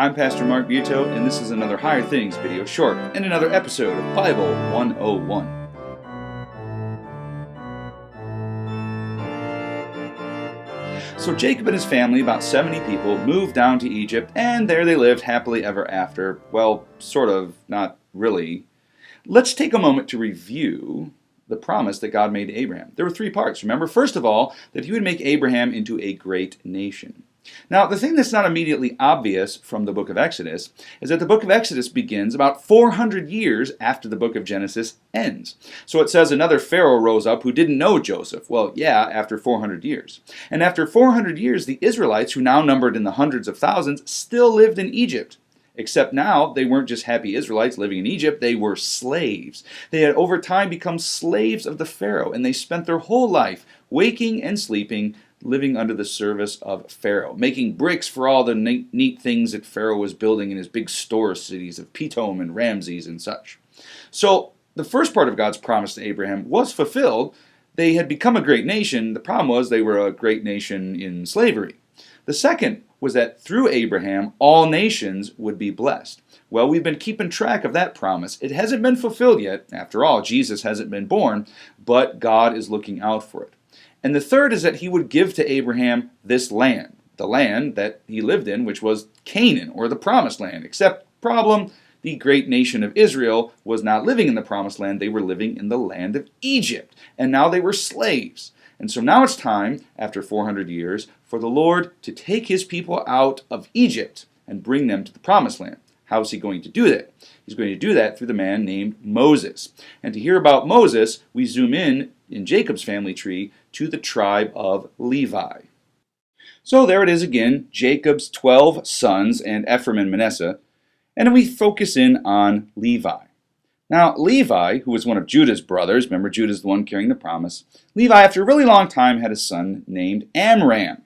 I'm Pastor Mark Buetow, and this is another Higher Things video short, and another episode of Bible 101. So Jacob and his family, about 70 people, moved down to Egypt, and there they lived happily ever after. Well, sort of, not really. Let's take a moment to review the promise that God made to Abraham. There were three parts. Remember, first of all, that he would make Abraham into a great nation. Now, the thing that's not immediately obvious from the book of Exodus is that the book of Exodus begins about 400 years after the book of Genesis ends. So it says another Pharaoh rose up who didn't know Joseph. Well, yeah, after 400 years. And after 400 years, the Israelites, who now numbered in the hundreds of thousands, still lived in Egypt. Except now, they weren't just happy Israelites living in Egypt, they were slaves. They had over time become slaves of the Pharaoh, and they spent their whole life waking and sleeping, living under the service of Pharaoh, making bricks for all the neat things that Pharaoh was building in his big store cities of Buetow and Ramses and such. So the first part of God's promise to Abraham was fulfilled. They had become a great nation. The problem was they were a great nation in slavery. The second was that through Abraham, all nations would be blessed. Well, we've been keeping track of that promise. It hasn't been fulfilled yet. After all, Jesus hasn't been born, but God is looking out for it. And the third is that he would give to Abraham this land, the land that he lived in, which was Canaan, or the Promised Land. Except, problem, the great nation of Israel was not living in the Promised Land. They were living in the land of Egypt. And now they were slaves. And so now it's time, after 400 years, for the Lord to take his people out of Egypt and bring them to the Promised Land. How is he going to do that? He's going to do that through the man named Moses. And to hear about Moses, we zoom in Jacob's family tree to the tribe of Levi. So there it is again, Jacob's 12 sons and Ephraim and Manasseh, and we focus in on Levi. Now, Levi, who was one of Judah's brothers, remember Judah's the one carrying the promise, Levi, after a really long time, had a son named Amram.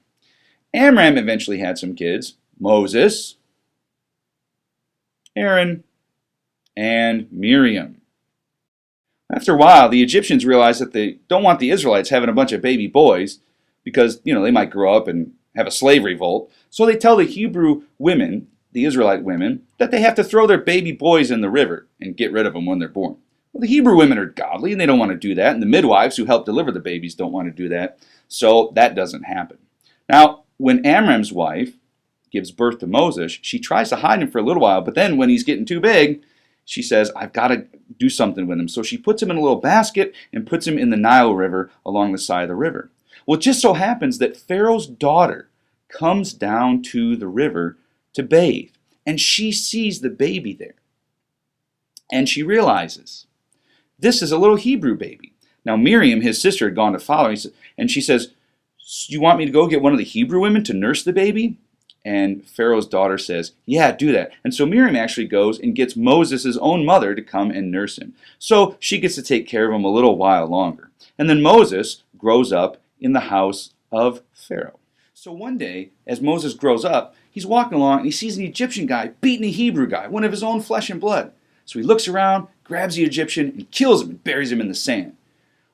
Amram eventually had some kids, Moses, Aaron, and Miriam. After a while, the Egyptians realized that they don't want the Israelites having a bunch of baby boys because, they might grow up and have a slave revolt. So they tell the Hebrew women, the Israelite women, that they have to throw their baby boys in the river and get rid of them when they're born. Well, the Hebrew women are godly and they don't want to do that, and the midwives who help deliver the babies don't want to do that, so that doesn't happen. Now, when Amram's wife gives birth to Moses, she tries to hide him for a little while, but then when he's getting too big, she says, I've got to do something with him. So she puts him in a little basket and puts him in the Nile River along the side of the river. Well, it just so happens that Pharaoh's daughter comes down to the river to bathe, and she sees the baby there. And she realizes, this is a little Hebrew baby. Now Miriam, his sister, had gone to follow him, and she says, you want me to go get one of the Hebrew women to nurse the baby? And Pharaoh's daughter says, yeah, do that. And so Miriam actually goes and gets Moses' own mother to come and nurse him. So she gets to take care of him a little while longer. And then Moses grows up in the house of Pharaoh. So one day, as Moses grows up, he's walking along and he sees an Egyptian guy beating a Hebrew guy, one of his own flesh and blood. So he looks around, grabs the Egyptian, and kills him and buries him in the sand.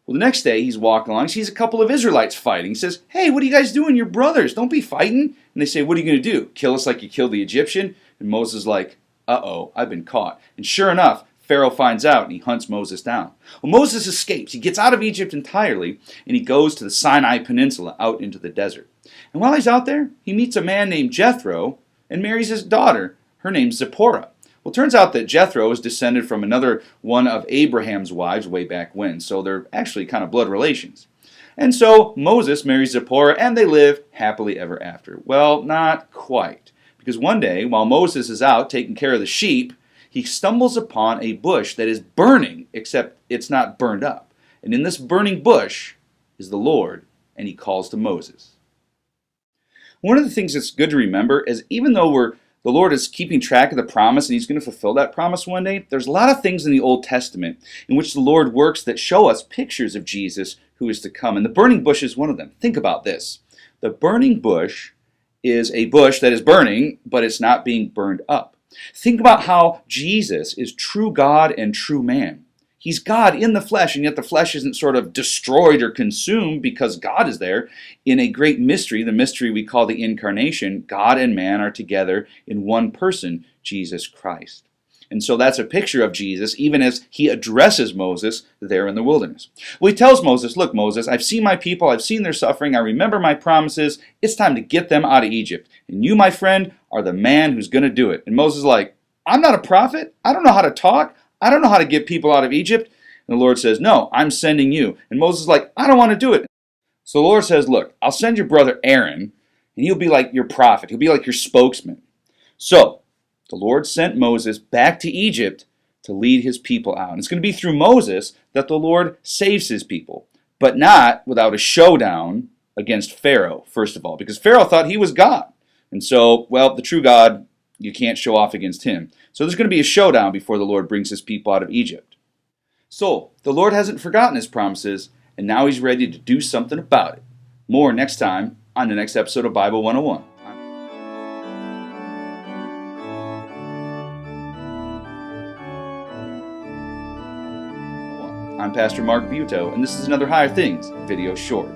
Well, the next day, he's walking along, he sees a couple of Israelites fighting. He says, hey, what are you guys doing? You're brothers. Don't be fighting. And they say, what are you going to do? Kill us like you killed the Egyptian? And Moses is like, uh-oh, I've been caught. And sure enough, Pharaoh finds out and he hunts Moses down. Well, Moses escapes. He gets out of Egypt entirely and he goes to the Sinai Peninsula out into the desert. And while he's out there, he meets a man named Jethro and marries his daughter. Her name's Zipporah. Well, it turns out that Jethro is descended from another one of Abraham's wives way back when, so they're actually kind of blood relations. And so Moses marries Zipporah, and they live happily ever after. Well, not quite, because one day, while Moses is out taking care of the sheep, he stumbles upon a bush that is burning, except it's not burned up. And in this burning bush is the Lord, and he calls to Moses. One of the things that's good to remember is even though the Lord is keeping track of the promise and he's going to fulfill that promise one day, there's a lot of things in the Old Testament in which the Lord works that show us pictures of Jesus who is to come. And the burning bush is one of them. Think about this. The burning bush is a bush that is burning, but it's not being burned up. Think about how Jesus is true God and true man. He's God in the flesh, and yet the flesh isn't sort of destroyed or consumed because God is there. In a great mystery, the mystery we call the incarnation, God and man are together in one person, Jesus Christ. And so that's a picture of Jesus, even as he addresses Moses there in the wilderness. Well, he tells Moses, look, Moses, I've seen my people, I've seen their suffering, I remember my promises, it's time to get them out of Egypt. And you, my friend, are the man who's going to do it. And Moses is like, I'm not a prophet, I don't know how to talk, I don't know how to get people out of Egypt. And the Lord says, no, I'm sending you. And Moses is like, I don't want to do it. So the Lord says, look, I'll send your brother Aaron, and he'll be like your prophet, he'll be like your spokesman. So the Lord sent Moses back to Egypt to lead his people out. And it's going to be through Moses that the Lord saves his people, but not without a showdown against Pharaoh, first of all, because Pharaoh thought he was God. And so, well, the true God, you can't show off against him. So there's going to be a showdown before the Lord brings his people out of Egypt. So the Lord hasn't forgotten his promises, and now he's ready to do something about it. More next time on the next episode of Bible 101. I'm Pastor Mark Buetow, and this is another Higher Things video short.